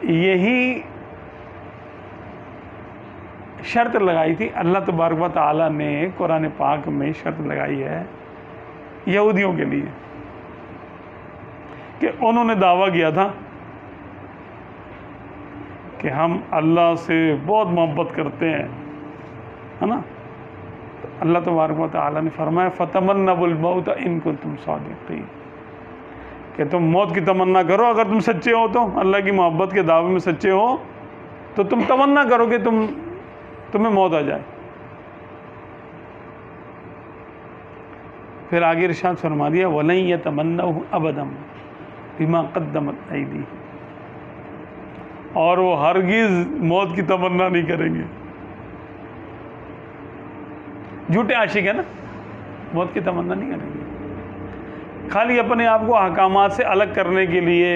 یہی شرط لگائی تھی اللہ تبارک و تعالیٰ نے قرآن پاک میں شرط لگائی ہے یہودیوں کے لیے کہ انہوں نے دعویٰ کیا تھا کہ ہم اللہ سے بہت محبت کرتے ہیں، ہے نا؟ تو اللہ تبارک و تعالیٰ نے فرمایا فَتَمَنَّوُا الْمَوْتَ إِن كُنتُمْ صَادِقِينَ کہ تم موت کی تمنا کرو اگر تم سچے ہو، تو اللہ کی محبت کے دعوے میں سچے ہو تو تم تمنا کرو کہ تمہیں موت آ جائے۔ پھر آگے ارشاد فرما دیا وَلَن يَتَمَنَّوْهُ أَبَدًا بِمَا قَدَّمَتْ أَيْدِيهِمْ، اور وہ ہرگز موت کی تمنا نہیں کریں گے۔ جھوٹے عاشق ہیں نا، موت کی تمنا نہیں کریں گے، خالی اپنے آپ کو احکامات سے الگ کرنے کے لیے،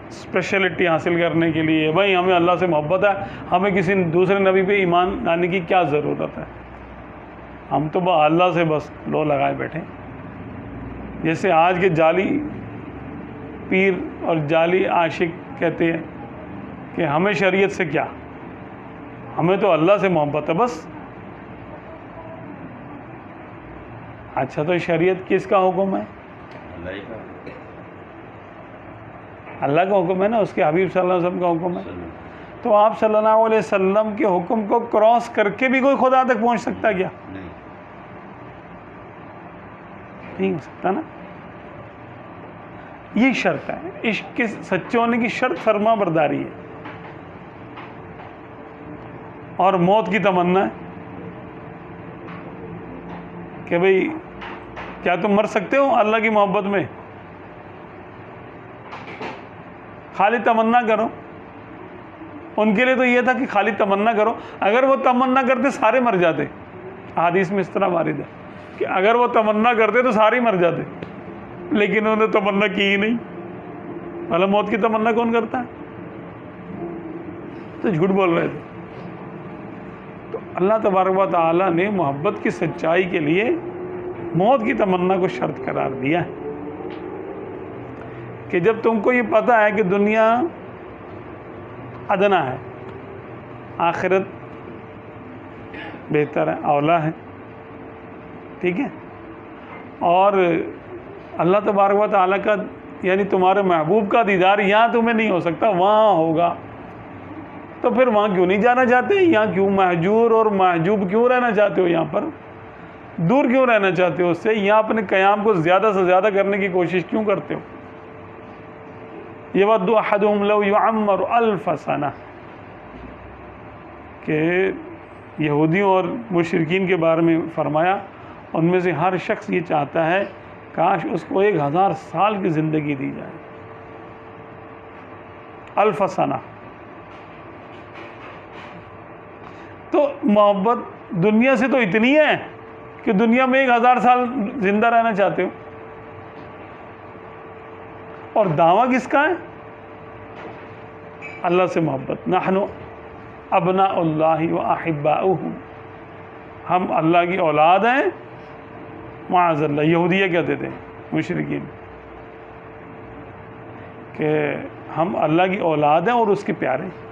اسپیشلٹی حاصل کرنے کے لیے، بھائی ہمیں اللہ سے محبت ہے، ہمیں کسی دوسرے نبی پہ ایمان لانے کی کیا ضرورت ہے، ہم تو اللہ سے بس لو لگائے بیٹھے۔ جیسے آج کے جعلی پیر اور جعلی عاشق کہتے ہیں کہ ہمیں شریعت سے کیا، ہمیں تو اللہ سے محبت ہے بس۔ اچھا تو شریعت کس کا حکم ہے؟ اللہ کا حکم ہے نا، اس کے حبیب صلی اللہ علیہ وسلم کا حکم ہے۔ تو آپ صلی اللہ علیہ وسلم کے حکم کو کراس کر کے بھی کوئی خدا تک پہنچ سکتا کیا؟ نہیں ہو سکتا نا۔ یہ شرط ہے، عشق کے سچے ہونے کی شرط فرما برداری ہے، اور موت کی تمنا ہے کہ بھئی کیا تم مر سکتے ہو اللہ کی محبت میں؟ خالی تمنا کرو۔ ان کے لیے تو یہ تھا کہ خالی تمنا کرو، اگر وہ تمنا کرتے سارے مر جاتے۔ حدیث میں اس طرح وارد ہے کہ اگر وہ تمنا کرتے تو سارے مر جاتے، لیکن انہوں نے تمنا کی ہی نہیں۔ بھلا موت کی تمنا کون کرتا ہے؟ تو جھوٹ بول رہے تھے۔ تو اللہ تبارک و تعالیٰ نے محبت کی سچائی کے لیے موت کی تمنا کو شرط قرار دیا ہے کہ جب تم کو یہ پتہ ہے کہ دنیا ادنا ہے، آخرت بہتر ہے، اولا ہے، ٹھیک ہے، اور اللہ تبارک و تعالیٰ کا یعنی تمہارے محبوب کا دیدار یہاں تمہیں نہیں ہو سکتا، وہاں ہوگا، تو پھر وہاں کیوں نہیں جانا چاہتے؟ یہاں کیوں مہجور اور محجوب کیوں رہنا چاہتے ہو؟ یہاں پر دور کیوں رہنا چاہتے ہو اس سے؟ یہاں اپنے قیام کو زیادہ سے زیادہ کرنے کی کوشش کیوں کرتے ہو؟ یود احدہم لو یعمر الف سنہ، کہ یہودیوں اور مشرکین کے بارے میں فرمایا ان میں سے ہر شخص یہ چاہتا ہے کاش اس کو 1000 سال کی زندگی دی جائے، الف سنہ۔ تو محبت دنیا سے تو اتنی ہے کہ دنیا میں 1000 سال زندہ رہنا چاہتے ہو، اور دعویٰ کس کا ہے؟ اللہ سے محبت۔ نحن ابناء اللہ و احباؤہ، ہم اللہ کی اولاد ہیں، معاذ اللہ۔ یہودیہ کہتے تھے مشرکین کہ ہم اللہ کی اولاد ہیں اور اس کے پیارے ہیں۔